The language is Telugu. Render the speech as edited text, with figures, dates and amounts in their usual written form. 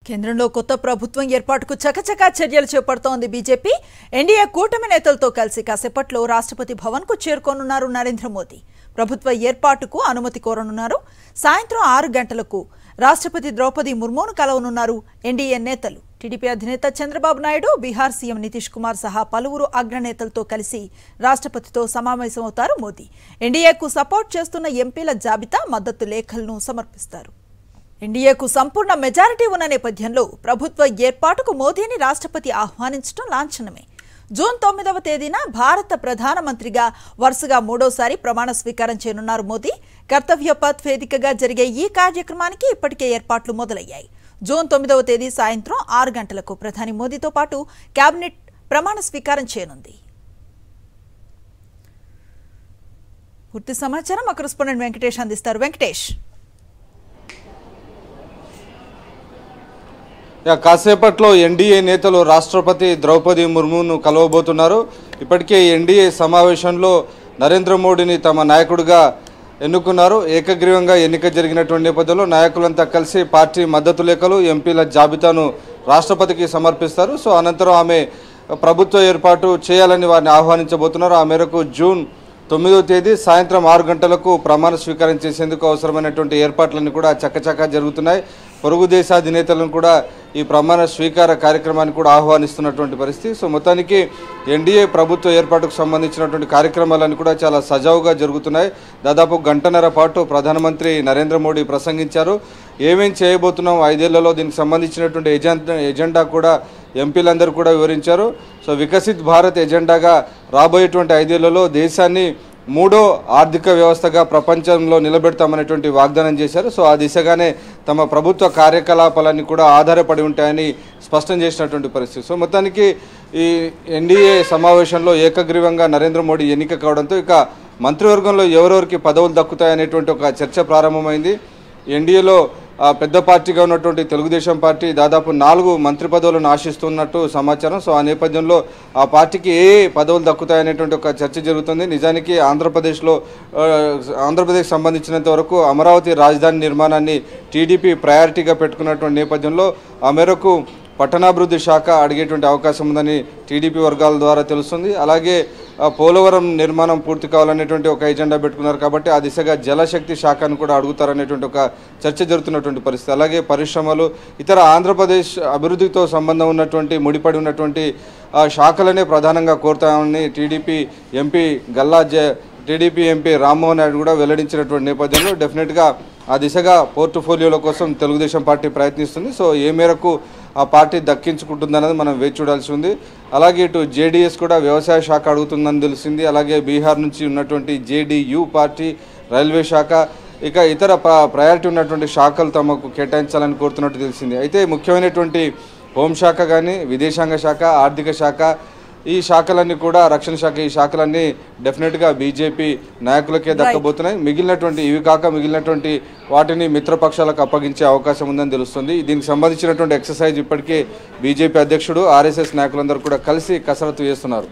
కేంద్రంలో కొత్త ప్రభుత్వం ఏర్పాటుకు చకచకా చర్యలు చేపడుతోంది బీజేపీ. ఎన్డీఏ కూటమి నేతలతో కలిసి కాసేపట్లో రాష్ట్రపతి భవన్కు చేరుకోనున్నారు నరేంద్ర మోదీ. ప్రభుత్వ ఏర్పాటుకు అనుమతి కోరనున్నారు. సాయంత్రం 6 గంటలకు రాష్ట్రపతి ద్రౌపది ముర్మును కలవనున్నారు ఎన్డీఏ నేతలు. టీడీపీ అధినేత చంద్రబాబు నాయుడు, బీహార్ సీఎం నితీష్ కుమార్ సహా పలువురు అగ్రనేతలతో కలిసి రాష్ట్రపతితో సమావేశమవుతారు మోదీ. ఎన్డీఏకు సపోర్ట్ చేస్తున్న ఎంపీల జాబితా, మద్దతు లేఖలను సమర్పిస్తారు. ఎన్డీఏకు సంపూర్ణ మెజారిటీ ఉన్న నేపథ్యంలో ప్రభుత్వ ఏర్పాటుకు మోదీని రాష్ట్రపతి ఆహ్వానించడం లాంఛనమే. జూన్ 9వ తేదీన భారత ప్రధానమంత్రిగా వరుసగా 3వసారి ప్రమాణ స్వీకారం చేయనున్నారు మోదీ. కర్తవ్య పథ్ వేదికగా జరిగే ఈ కార్యక్రమానికి ఇప్పటికే ఏర్పాట్లు మొదలయ్యాయి. జూన్ 9వ తేదీ సాయంత్రం 6 గంటలకు ప్రధాని మోదీతో పాటు కేబినెట్ ప్రమాణ స్వీకారం చేయనుంది. పూర్తి సమాచారం మా కరెస్పాండెంట్ వెంకటేష్ అందిస్తారు. వెంకటేష్, కాసేపట్లో ఎన్డీఏ నేతలు రాష్ట్రపతి ద్రౌపది ముర్మును కలవబోతున్నారు. ఇప్పటికే ఎన్డీఏ సమావేశంలో నరేంద్ర మోడీని తమ నాయకుడిగా ఎన్నుకున్నారు. ఏకగ్రీవంగా ఎన్నిక జరిగినటువంటి నేపథ్యంలో నాయకులంతా కలిసి పార్టీ మద్దతు లేఖలు, ఎంపీల జాబితాను రాష్ట్రపతికి సమర్పిస్తారు. సో అనంతరం ఆమె ప్రభుత్వ ఏర్పాటు చేయాలని వారిని ఆహ్వానించబోతున్నారు. ఆ మేరకు జూన్ 9వ తేదీ సాయంత్రం 6 గంటలకు ప్రమాణ స్వీకారం చేసేందుకు అవసరమైనటువంటి ఏర్పాట్లన్నీ కూడా చకచకా జరుగుతున్నాయి. పొరుగు దేశాధినేతలను కూడా ఈ ప్రమాణ స్వీకార కార్యక్రమాన్ని కూడా ఆహ్వానిస్తున్నటువంటి పరిస్థితి. సో మొత్తానికి ఎన్డీఏ ప్రభుత్వ ఏర్పాటుకు సంబంధించినటువంటి కార్యక్రమాలన్నీ కూడా చాలా సజావుగా జరుగుతున్నాయి. దాదాపు గంటన్నర పాటు ప్రధానమంత్రి నరేంద్ర మోడీ ప్రసంగించారు. ఏమేం చేయబోతున్నాం 5 ఏళ్లలో, దీనికి సంబంధించినటువంటి ఎజెండా కూడా ఎంపీలందరూ కూడా వివరించారు. సో వికసిత్ భారత్ ఎజెండాగా రాబోయేటువంటి 5 ఏళ్లలో దేశాన్ని 3వ ఆర్థిక వ్యవస్థగా ప్రపంచంలో నిలబెడతామనేటువంటి వాగ్దానం చేశారు. సో ఆ దిశగానే తమ ప్రభుత్వ కార్యకలాపాలన్నీ కూడా ఆధారపడి ఉంటాయని స్పష్టం చేసినటువంటి పరిస్థితి. సో మొత్తానికి ఈ ఎన్డీఏ సమావేశంలో ఏకగ్రీవంగా నరేంద్ర మోడీ ఎన్నిక కావడంతో ఇక మంత్రివర్గంలో ఎవరెవరికి పదవులు దక్కుతాయనేటువంటి ఒక చర్చ ప్రారంభమైంది. ఎన్డీఏలో పెద్ద పార్టీగా ఉన్నటువంటి తెలుగుదేశం పార్టీ దాదాపు 4 మంత్రి పదవులను ఆశిస్తున్నట్టు సమాచారం. సో ఆ నేపథ్యంలో ఆ పార్టీకి ఏ పదవులు దక్కుతాయనేటువంటి ఒక చర్చ జరుగుతుంది. నిజానికి ఆంధ్రప్రదేశ్ సంబంధించినంత వరకు అమరావతి రాజధాని నిర్మాణాన్ని టీడీపీ ప్రయారిటీగా పెట్టుకున్నటువంటి నేపథ్యంలో ఆ మేరకు పట్టణాభివృద్ధి శాఖ అడిగేటువంటి అవకాశం ఉందని టీడీపీ వర్గాల ద్వారా తెలుస్తుంది. అలాగే పోలవరం నిర్మాణం పూర్తి కావాలనేటువంటి ఒక ఎజెండా పెట్టుకున్నారు కాబట్టి ఆ దిశగా జలశక్తి శాఖను కూడా అడుగుతారనేటువంటి ఒక చర్చ జరుగుతున్నటువంటి పరిస్థితి. అలాగే పరిశ్రమలు, ఇతర ఆంధ్రప్రదేశ్ అభివృద్ధితో సంబంధం ఉన్నటువంటి ముడిపడి ఉన్నటువంటి శాఖలనే ప్రధానంగా కోరుతామని టీడీపీ ఎంపీ రామ్మోహన్ నాయుడు కూడా వెల్లడించినటువంటి నేపథ్యంలో డెఫినెట్గా ఆ దిశగా పోర్ట్ఫోలియోల కోసం తెలుగుదేశం పార్టీ ప్రయత్నిస్తుంది. సో ఏ మేరకు ఆ పార్టీ దక్కించుకుంటుందన్నది మనం వేచి చూడాల్సి ఉంది. అలాగే ఇటు జేడీఎస్ కూడా వ్యవసాయ శాఖ అడుగుతుందని తెలిసింది. అలాగే బీహార్ నుంచి ఉన్నటువంటి జేడీయూ పార్టీ, రైల్వే శాఖ, ఇక ఇతర ప్రయారిటీ ఉన్నటువంటి శాఖలు తమకు కేటాయించాలని కోరుతున్నట్టు తెలిసింది. అయితే ముఖ్యమైనటువంటి హోంశాఖ కానీ, విదేశాంగ శాఖ, ఆర్థిక శాఖ, ఈ శాఖలన్నీ కూడా, రక్షణ శాఖ, ఈ శాఖలన్నీ డెఫినెట్గా బీజేపీ నాయకులకే దక్కబోతున్నాయి. ఇవి కాక మిగిలినటువంటి వాటిని మిత్రపక్షాలకు అప్పగించే అవకాశం ఉందని తెలుస్తుంది. దీనికి సంబంధించినటువంటి ఎక్సర్సైజ్ ఇప్పటికే బీజేపీ అధ్యక్షుడు, ఆర్ఎస్ఎస్ నాయకులందరూ కూడా కలిసి కసరత్తు చేస్తున్నారు.